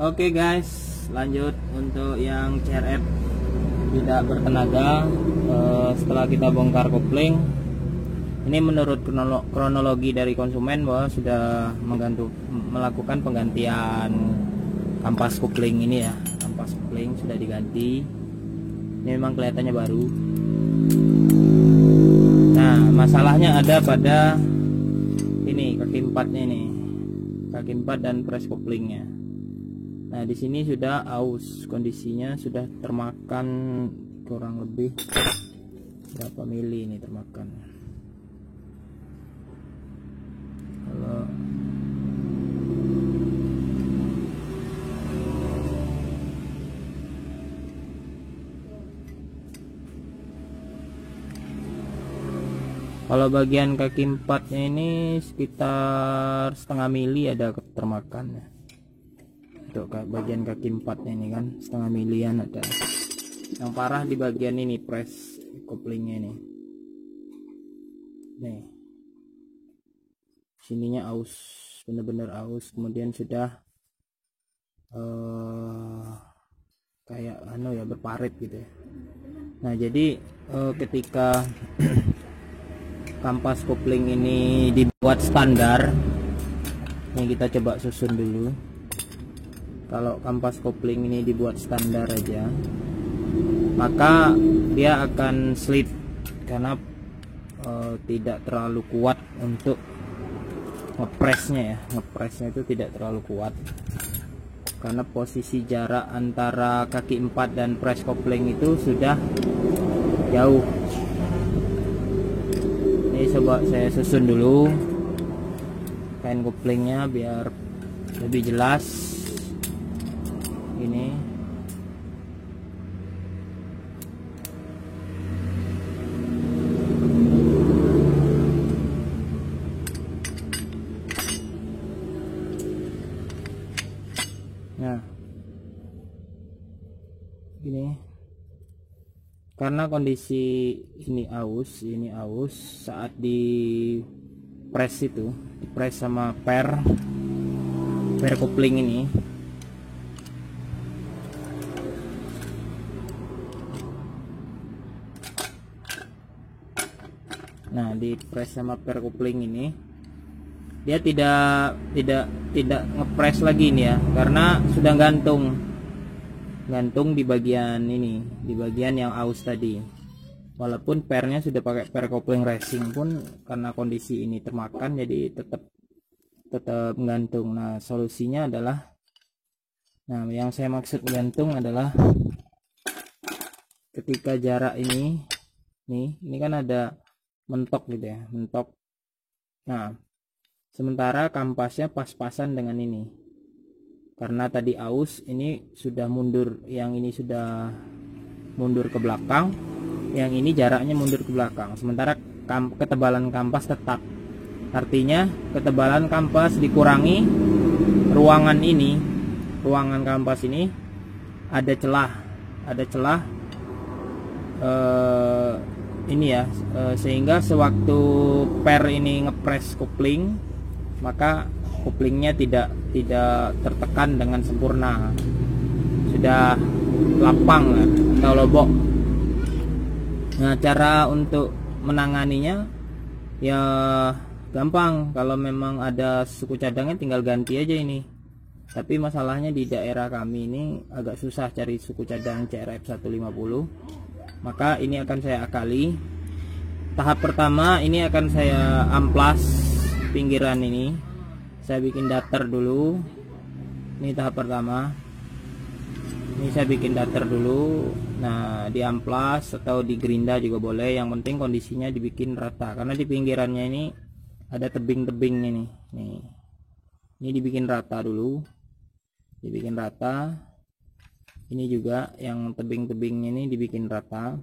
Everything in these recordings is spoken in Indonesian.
Oke guys, lanjut untuk yang CRF tidak bertenaga. Setelah kita bongkar kopling, ini menurut kronologi dari konsumen bahwa sudah melakukan penggantian kampas kopling ini ya. Kampas kopling sudah diganti. Ini memang kelihatannya baru. Nah, masalahnya ada pada ini kaki empatnya ini, kaki empat dan press koplingnya. Nah, di sini sudah aus, kondisinya sudah termakan kurang lebih berapa mili ini termakan. Kalau bagian kaki empatnya ini sekitar setengah mili ada termakan ya. Untuk bagian kaki empatnya ini kan setengah milian ada. Yang parah di bagian ini press koplingnya ini. Nih, sininya aus, bener-bener aus. Kemudian sudah kayak ya berparit gitu ya. Nah, jadi ketika kampas kopling ini dibuat standar, ini kita coba susun dulu. Kalau kampas kopling ini dibuat standar aja, maka dia akan slip karena tidak terlalu kuat untuk ngepresnya ya. Ngepresnya itu tidak terlalu kuat karena posisi jarak antara kaki empat dan press kopling itu sudah jauh. Ini coba saya susun dulu kain koplingnya biar lebih jelas. Ini nah gini, karena kondisi ini aus saat di press itu, di press sama per kopling ini. Nah, di press sama per kopling ini dia tidak ngepres lagi ini ya, karena sudah gantung di bagian ini, di bagian yang aus tadi. Walaupun pernya sudah pakai per kopling racing pun karena kondisi ini termakan jadi tetap gantung. Nah, solusinya adalah, nah yang saya maksud gantung adalah ketika jarak ini kan ada mentok gitu ya, mentok. Nah, sementara kampasnya pas-pasan dengan ini, karena tadi aus ini sudah mundur, yang ini sudah mundur ke belakang, yang ini jaraknya mundur ke belakang, sementara ketebalan kampas tetap. Artinya ketebalan kampas dikurangi, ruangan kampas ini ada celah ini ya, sehingga sewaktu per ini ngepres kopling, maka koplingnya tidak tertekan dengan sempurna, sudah lapang atau lobok. Nah, cara untuk menanganinya ya gampang, kalau memang ada suku cadangnya tinggal ganti aja ini. Tapi masalahnya di daerah kami ini agak susah cari suku cadang CRF 150. Maka ini akan saya akali. Tahap pertama ini akan saya amplas pinggiran ini. Saya bikin datar dulu. Ini tahap pertama. Ini saya bikin datar dulu. Nah, diamplas atau digerinda juga boleh. Yang penting kondisinya dibikin rata. Karena di pinggirannya ini ada tebing-tebingnya nih. Nih. Ini dibikin rata dulu. Dibikin rata. Ini juga yang tebing-tebingnya ini dibikin rata.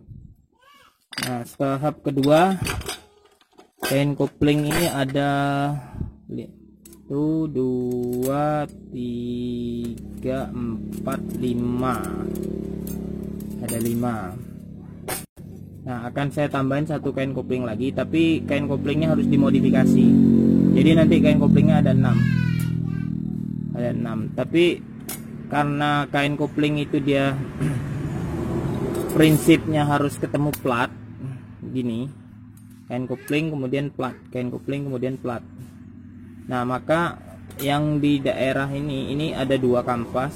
Nah, tahap kedua, kain kopling ini ada 1, 2, 3, 4, 5. Ada 5. Nah, akan saya tambahin satu kain kopling lagi, tapi kain koplingnya harus dimodifikasi. Jadi nanti kain koplingnya ada 6. Ada 6. Tapi karena kain kopling itu dia prinsipnya harus ketemu plat gini, kain kopling kemudian plat, kain kopling kemudian plat. Nah maka yang di daerah ini ada dua kampas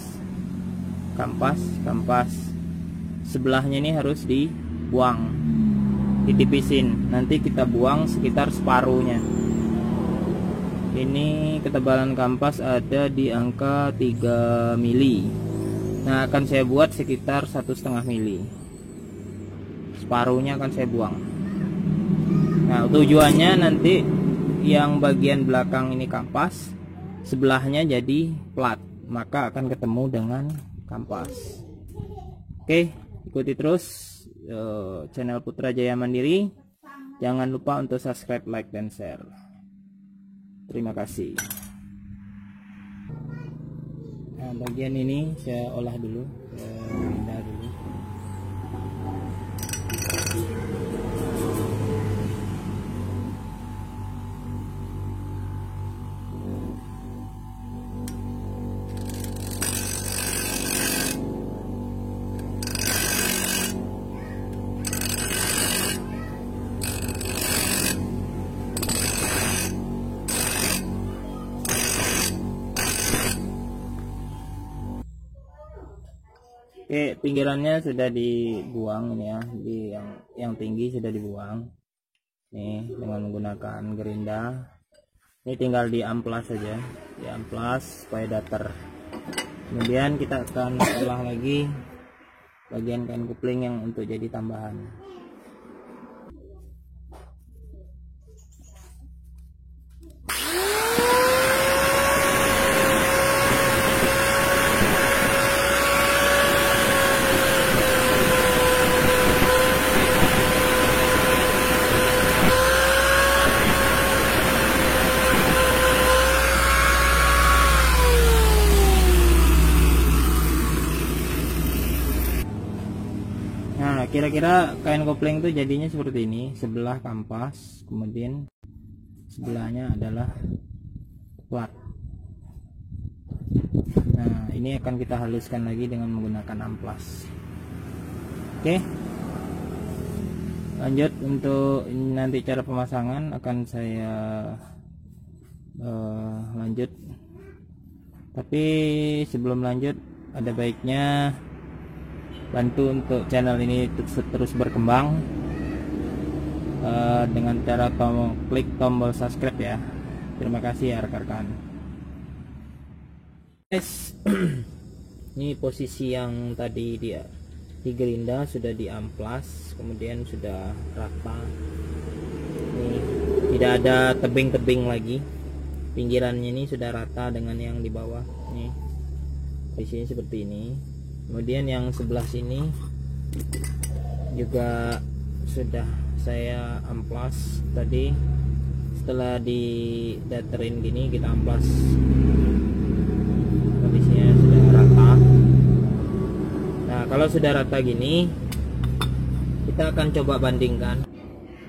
sebelahnya ini harus dibuang, ditipisin, nanti kita buang sekitar separuhnya. Ini ketebalan kampas ada di angka 3 mili. Nah akan saya buat sekitar 1,5 mili, separuhnya akan saya buang. Nah tujuannya nanti yang bagian belakang ini kampas, sebelahnya jadi plat, maka akan ketemu dengan kampas. Oke, ikuti terus channel Putra Jaya Mandiri. Jangan lupa untuk subscribe, like, dan share. Terima kasih. Nah, bagian ini saya olah dulu, pindah dulu. Oke, pinggirannya sudah dibuang ini ya, di yang tinggi sudah dibuang. Nih dengan menggunakan gerinda. Ini tinggal diamplas saja, diamplas supaya datar. Kemudian kita akan olah lagi bagian kain kopling yang untuk jadi tambahan. Nah, kira-kira kain kopling itu jadinya seperti ini, sebelah kampas, kemudian sebelahnya adalah plat. Nah, ini akan kita haluskan lagi dengan menggunakan amplas. Oke. Lanjut untuk nanti cara pemasangan akan saya lanjut. Tapi sebelum lanjut ada baiknya bantu untuk channel ini terus berkembang dengan cara klik tombol subscribe ya. Terima kasih ya rekan-rekan. Guys, ini posisi yang tadi dia di gerinda sudah diamplas, kemudian sudah rata. Ini tidak ada tebing-tebing lagi. Pinggirannya ini sudah rata dengan yang di bawah. Nih posisinya seperti ini. Kemudian yang sebelah sini juga sudah saya amplas tadi. Setelah didaterin gini kita amplas, kondisinya sudah rata. Nah kalau sudah rata gini kita akan coba bandingkan.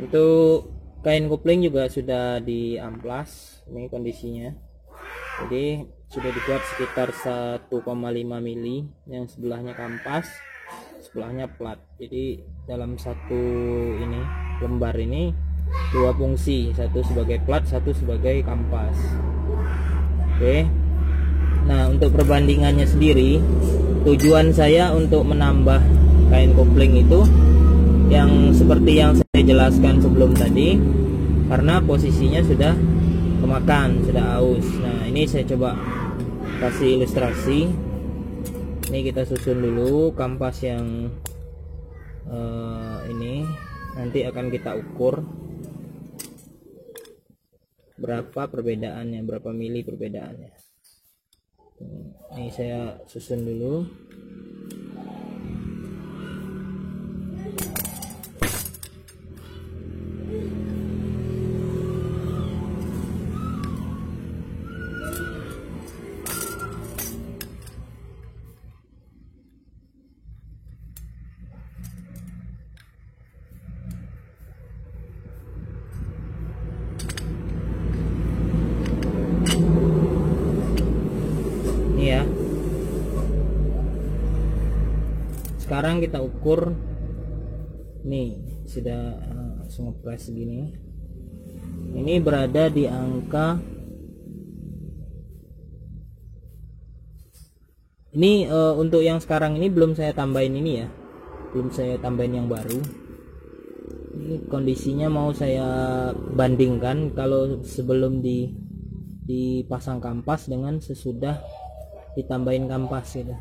Untuk kain kopling juga sudah diamplas, ini kondisinya. Jadi sudah dibuat sekitar 1,5 mili, yang sebelahnya kampas, sebelahnya plat. Jadi dalam satu ini lembar ini dua fungsi, satu sebagai plat, satu sebagai kampas. Oke. Nah untuk perbandingannya sendiri, tujuan saya untuk menambah kain kopling itu yang seperti yang saya jelaskan sebelum tadi, karena posisinya sudah kemakan, sudah aus. Nah ini saya coba kasih ilustrasi. Ini kita susun dulu kampas yang ini, nanti akan kita ukur berapa perbedaannya, berapa mili perbedaannya. Ini saya susun dulu. Ya sekarang kita ukur nih, sudah langsung ngepres segini. Ini berada di angka ini, untuk yang sekarang ini belum saya tambahin ini ya, belum saya tambahin yang baru. Ini kondisinya mau saya bandingkan kalau sebelum dipasang kampas dengan sesudah ditambahin kampas gitu.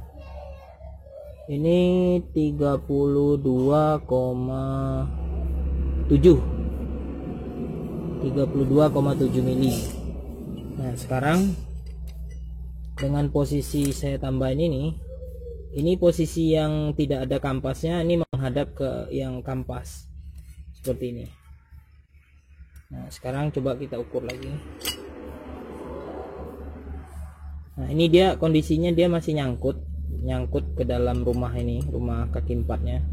Ini 32,7 mili. Nah sekarang dengan posisi saya tambahin ini posisi yang tidak ada kampasnya, ini menghadap ke yang kampas seperti ini. Nah sekarang coba kita ukur lagi. Nah ini dia kondisinya, dia masih nyangkut ke dalam rumah ini, rumah kaki empatnya.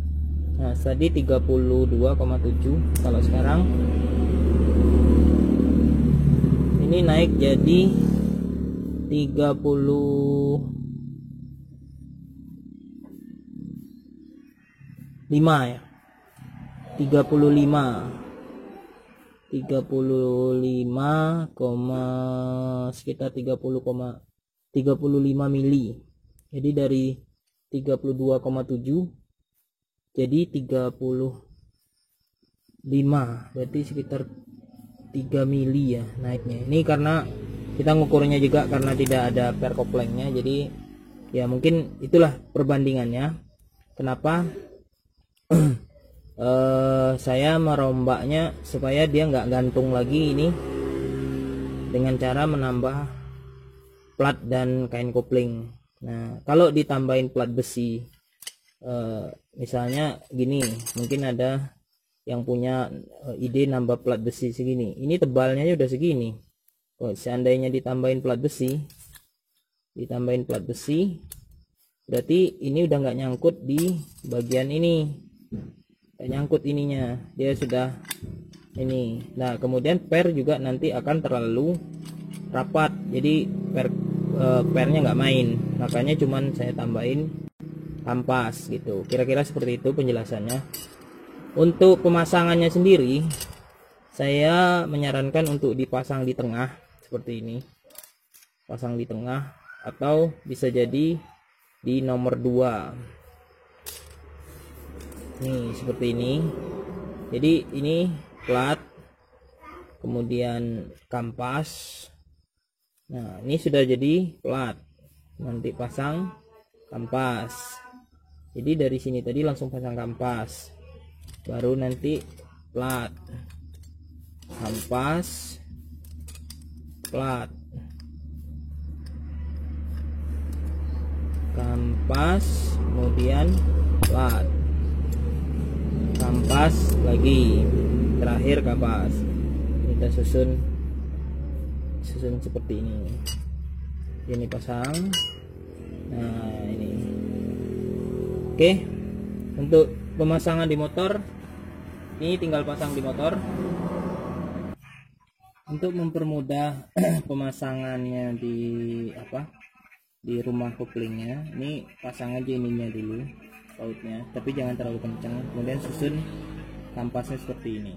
Nah tadi 32,7, kalau sekarang ini naik jadi 35 ya, 35, sekitar 30,35 mili. Jadi dari 32,7 jadi 35, berarti sekitar 3 mili ya naiknya. Ini karena kita ngukurnya juga karena tidak ada per koplengnya, jadi ya mungkin itulah perbandingannya kenapa saya merombaknya supaya dia nggak gantung lagi ini dengan cara menambah plat dan kain kopling. Nah kalau ditambahin plat besi, misalnya gini, mungkin ada yang punya ide nambah plat besi segini, ini tebalnya udah segini. Seandainya ditambahin plat besi, berarti ini udah nggak nyangkut di bagian ini, nggak nyangkut ininya, dia sudah ini. Nah kemudian per juga nanti akan terlalu rapat, jadi pernya nggak main, makanya cuman saya tambahin kampas gitu. Kira-kira seperti itu penjelasannya. Untuk pemasangannya sendiri, saya menyarankan untuk dipasang di tengah seperti ini, pasang di tengah, atau bisa jadi di nomor 2 nih seperti ini. Jadi ini plat, kemudian kampas. Nah ini sudah jadi plat, nanti pasang kampas. Jadi dari sini tadi langsung pasang kampas, baru nanti plat, kampas, plat, kampas, kemudian plat, kampas lagi, terakhir kampas. Kita susun seperti ini pasang. Nah ini oke. Untuk pemasangan di motor ini tinggal pasang di motor. Untuk mempermudah pemasangannya di rumah koplingnya, ini pasang aja ininya dulu, bautnya, tapi jangan terlalu kencang. Kemudian susun kampasnya seperti ini.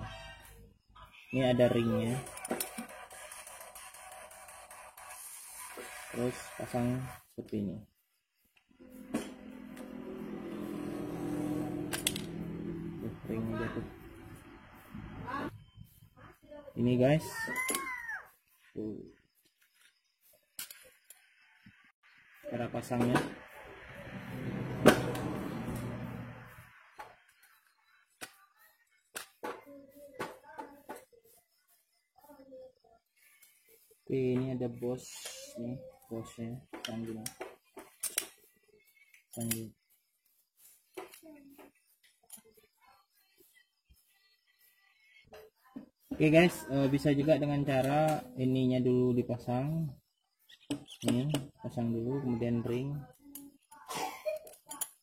Ini ada ringnya, terus pasang seperti ini. Ringnya jatuh. Ini guys, cara pasangnya. Oke, ini ada bos nih, bosnya sanggul. Oke guys, bisa juga dengan cara ininya dulu dipasang. Ini pasang dulu, kemudian ring.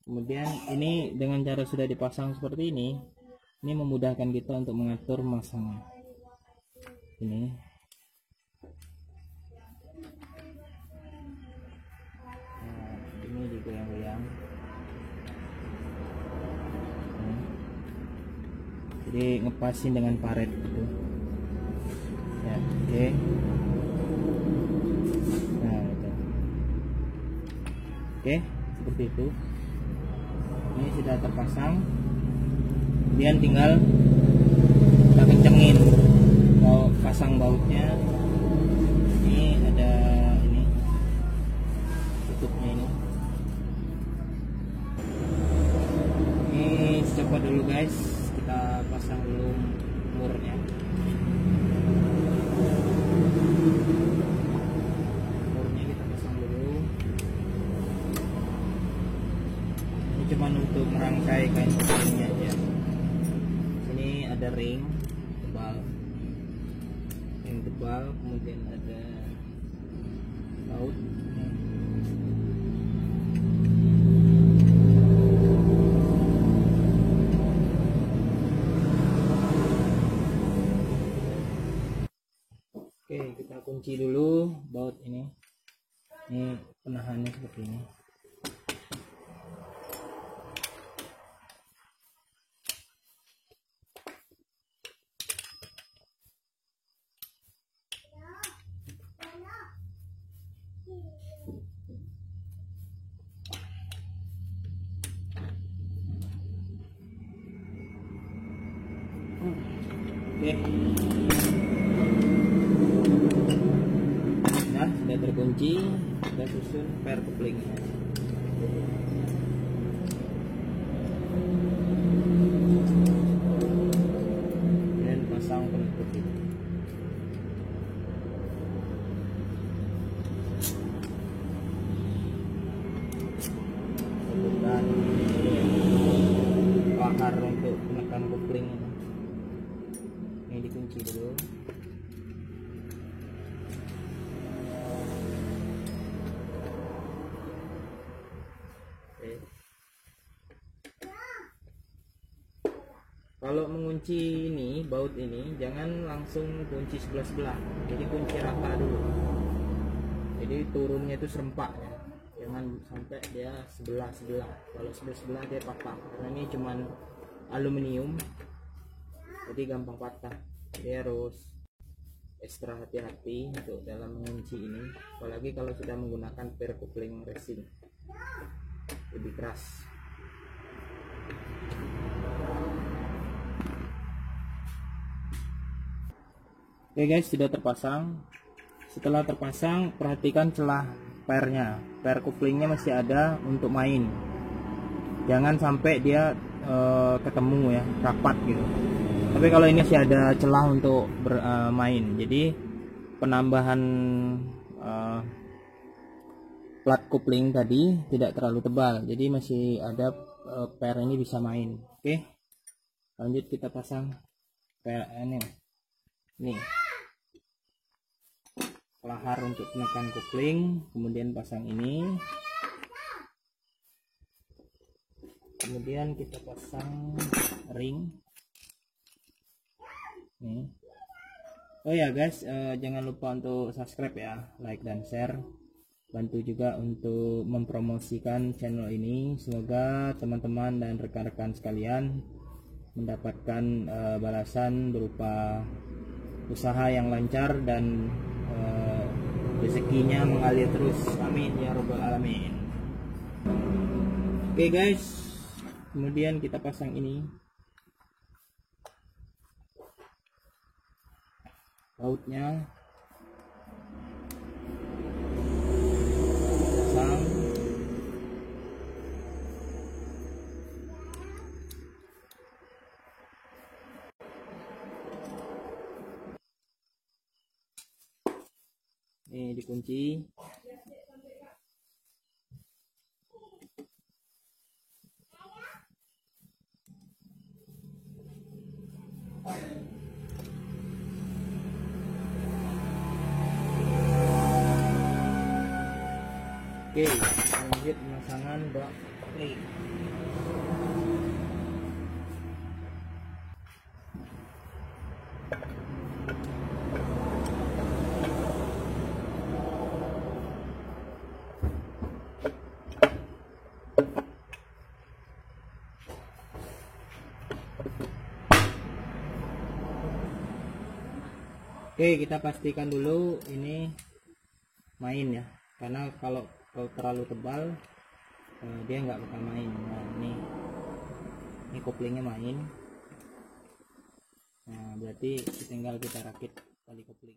Kemudian ini dengan cara sudah dipasang seperti ini memudahkan kita untuk mengatur masangnya. Ini ini digoyang-goyang. jadi ngepasin dengan paret gitu ya. Oke. Nah itu. Oke, seperti itu. Ini sudah terpasang, kemudian tinggal kita kencengin pasang bautnya. Ini ada ini tutupnya ini copot dulu guys, kita pasang dulu murnya. Murnya kita pasang dulu. Ini cuma untuk merangkai kain kuplingnya aja. Sini ada ring tebal, kemudian ada baut. Oke, kita kunci dulu baut ini. Ini penahannya seperti ini. Oke. Nah, sudah terkunci, kita susun per couplingnya. Dan pasang penutup ini. Tekan lahar untuk menekan coupling ini. Ini dikunci dulu. Kalau mengunci ini baut ini jangan langsung kunci sebelah-sebelah, jadi kunci rata dulu, jadi turunnya itu serempak ya, jangan sampai dia sebelah-sebelah. Kalau sebelah-sebelah dia patah, karena ini cuman aluminium jadi gampang patah. Dia harus ekstra hati-hati untuk dalam mengunci ini, apalagi kalau sudah menggunakan per coupling resin lebih keras. Oke guys, sudah terpasang. Setelah terpasang, perhatikan celah pernya. Per couplingnya masih ada untuk main. Jangan sampai dia ketemu ya, rapat gitu. Tapi kalau ini masih ada celah untuk bermain. Jadi penambahan plat coupling tadi tidak terlalu tebal. Jadi masih ada per ini bisa main. Oke. Lanjut kita pasang per ini. Nih, lahar untuk menekan coupling, kemudian pasang ini, kemudian kita pasang ring nih. Oh ya guys, jangan lupa untuk subscribe ya, like dan share, bantu juga untuk mempromosikan channel ini. Semoga teman-teman dan rekan-rekan sekalian mendapatkan balasan berupa usaha yang lancar dan rezekinya mengalir terus. Amin ya robbal alamin. Oke guys, kemudian kita pasang ini bautnya, pasang. Ini dikunci. Oke, lanjut pemasangan bak ring. Oke, kita pastikan dulu ini main ya, karena kalau terlalu tebal dia nggak bakal main. Nah, ini koplingnya main. Nah, berarti tinggal kita rakit tali kopling.